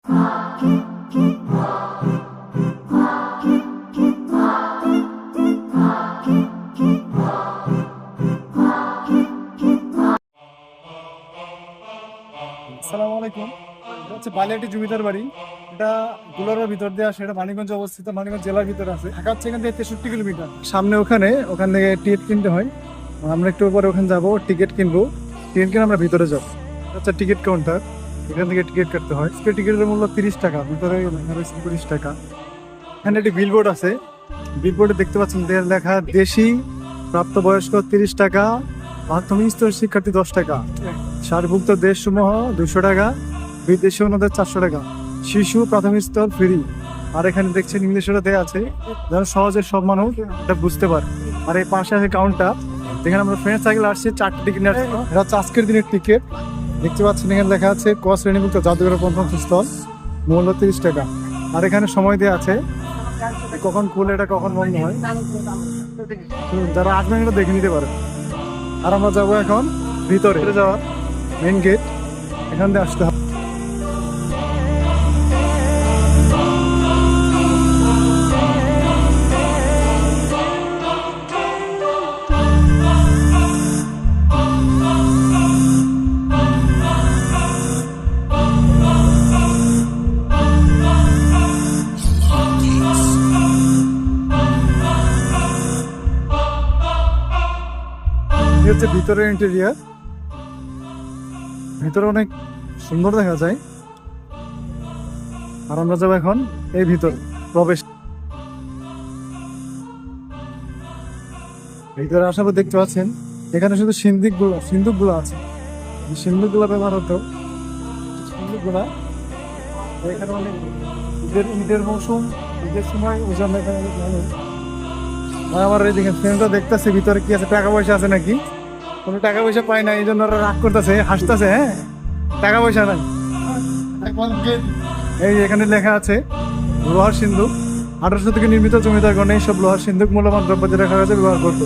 আসসালামু আলাইকুম। এটা হচ্ছে বালিয়াটি জমিদার বাড়ি। এটা গুলারের ভিতর দিয়ে আসে। এটা মানিকগঞ্জ অবস্থিত, মানিকগঞ্জ জেলার ভিতরে আছে। ঢাকা হচ্ছে এখান থেকে 63 কিলোমিটার। সামনে ওখান থেকে টিকিট কিনতে হয়। আমরা একটু পরে ওখানে যাবো, টিকিট কিনবো। টিকিট কিনে আমরা ভিতরে যাবো। আচ্ছা, টিকিট কাউন্টার, এখান থেকে টিকিট কাটতে হয়। টিকিটের মূল্য 30 টাকা, ভিতরে 30 টাকা। এখানে একটি বিলবোর্ড আছে। বিলবোর্ডে দেখতে পাচ্ছেন লেখা দেশি প্রাপ্তবয়স্ক 30 টাকা, প্রাথমিক স্তর শিক্ষার্থী 10 টাকা, সারভুক্ত দেশসমূহ 200 টাকা, বিদেশি অন্যদের 400 টাকা, শিশু প্রাথমিক স্তর ফ্রি। আর এখানে দেখছেন ইংলিশেরও দেওয়া আছে, যেন সহজে সব মানুষ এটা বুঝতে পারে। আর এই পাশে আছে কাউন্টার, যেখানে আমরা ফ্রেন্ড সাইকেল আসছি 4টি টিকিট নেওয়ার জন্য। এটা হচ্ছে আজকের দিনের টিকিট। দেখতে পাচ্ছেন এখানে লেখা আছে ক শ্রেণীভুক্ত জাদুঘরের প্রথম স্থল, মূল্য 30 টাকা। আর এখানে সময় দেওয়া আছে, কখন খুলে এটা কখন বন্ধ হয়। যারা আসবেন এটা দেখে নিতে পারে। আর আমরা যাবো এখন ভিতরে যাওয়ার মেন গেট, এখান দিয়ে আসতে হবে। হচ্ছে ভিতরের ইন্টেরিয়ার। ভিতরে অনেক সুন্দর দেখা যায়। আর আমরা যাবো এখন এই ভিতর প্রবেশ। ভিতরে আসার পর দেখতে পাচ্ছেন এখানে শুধু সিন্দুকগুলো আছে। সিন্দুকগুলো ব্যবহার হতো, সিন্দুকগুলা এখানে অনেক ঈদের মৌসুম, ঈদের সময় ওজন আমার এই দেখেন ফ্রেন্ডরা দেখতেছে ভিতরে কি আছে, টাকা পয়সা আছে নাকি। কোনো টাকা পয়সা পায় না, এই জন্য ওরা রাগ করতেছে, হাসতেছে। হ্যাঁ, টাকা পয়সা নাই। এই এখানে লেখা আছে লোহার সিন্ধুক, 1800 থেকে নির্মিত জমিদারগণ এইসব লোহার সিন্ধুক মূল্যবান দ্রব্য যেটা রাখা হয়েছে ব্যবহার করতো।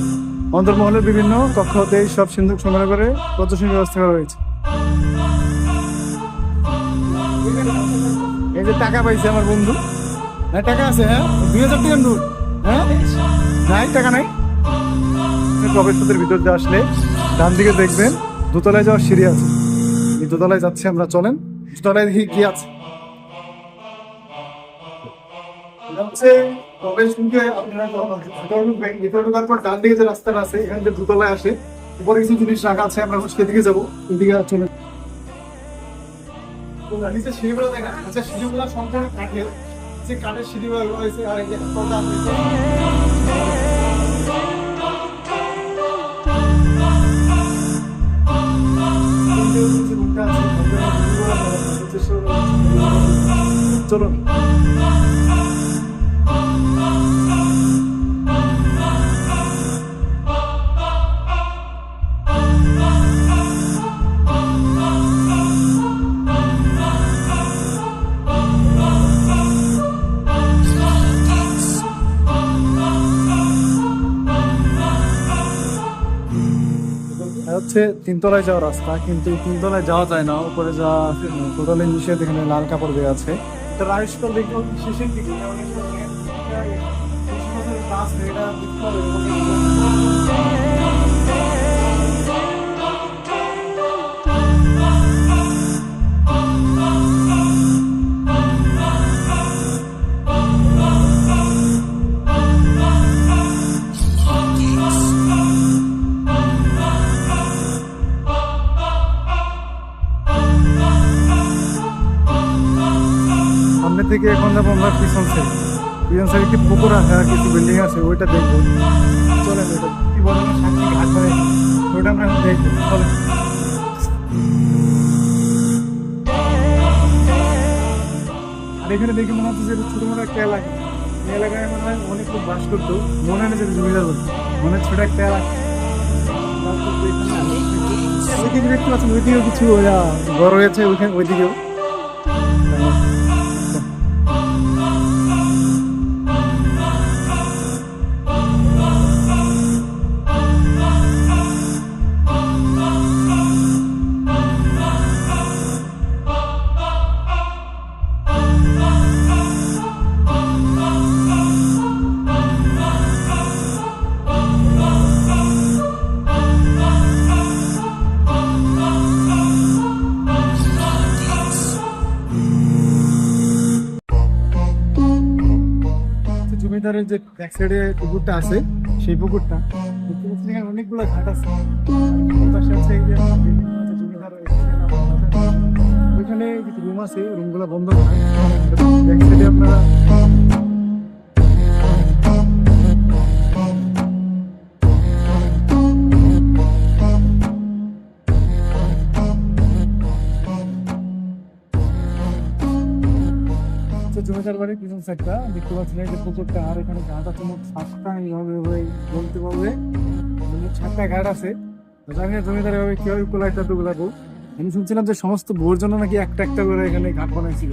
অন্তর্মহলের বিভিন্ন কক্ষ হতে এই সব সিন্ধুক সংগ্রহ করে প্রদর্শনীর ব্যবস্থা করা হয়েছে। এই যে টাকা পাইছে আমার বন্ধু, হ্যাঁ টাকা আছে, হ্যাঁ 2000 টাকার নোট। হ্যাঁ নাই, টাকা নাই। প্রবেশ পথের ভিতর দিয়ে আসলে ডান দিকে দেখবেন দোতলায় যাওয়ার সিঁড়ি আছে। এই দোতলায় যাচ্ছি আমরা, চলেন। দোতলায় দেখি কি আছে। ভিতরে ঢোকার পর ডান দিকে যে রাস্তাটা আছে, এখান থেকে দোতলায় আসে। উপরে কিছু জিনিস রাখা আছে, আমরা সেদিকে যাবো। এদিকে চলে নিচে সিঁড়িগুলো দেখা। আচ্ছা, সিঁড়িগুলো সম্পূর্ণ কাঠের, যে কাঠের সিঁড়িগুলো রয়েছে। আর চলুন। হচ্ছে 3 তলায় যাওয়ার রাস্তা, কিন্তু 3 তলায় যাওয়া যায় না। উপরে যাওয়া টোটালি নিষেধ। এখানে লাল কাপড় দেওয়া আছে। রাইসকল দেখতে শেষের দিকে থেকে এখন যাবো আমরা পিছন সাইড একটি পুকুর আছে, আর কিছু বিল্ডিং আছে, ওইটা দেখবো। চলেন, ওইটা কি বলে না, সাক্ষী ঘাট করে, ওইটা আমরা দেখবো। চলেন। আর এখানে দেখে মনে হচ্ছে যে ছোট মোটো একটা এলাকা। এই এলাকায় মনে হয় অনেক লোক বাস করতো। মনে হয় না যে জমিদার বলতো, মনে হয় ছোট একটা এলাকা বাস করতো। এখানে দেখতে পাচ্ছেন ওইদিকেও কিছু ঘর হয়েছে, ওইদিকেও। জমিদারের যে ব্যাক সাইডে পুকুরটা আছে সেই পুকুরটা দেখতে পাচ্ছেন এখানে অনেকগুলো ঘাট আছে। আর পাশে আছে এই যে বিভিন্ন আছে জমিদার ওইখানে কিছু রুম আছে, রুমগুলো বন্ধ করা। ব্যাক সাইডে আপনারা জমিদার বাড়ির পিছন সাইডটা দেখতে পাচ্ছেন এই যে পুকুরটা, আর এখানে ঘাট আছে মোট 7টা, এইভাবে বলতে পারবে মোট 7টা ঘাট আছে। তো জানি না জমিদার এভাবে কিভাবে কোলাইটা তো গুলাবো। আমি শুনছিলাম যে সমস্ত ভোর জন্য নাকি একটা একটা করে এখানে ঘাট বানাইছিল।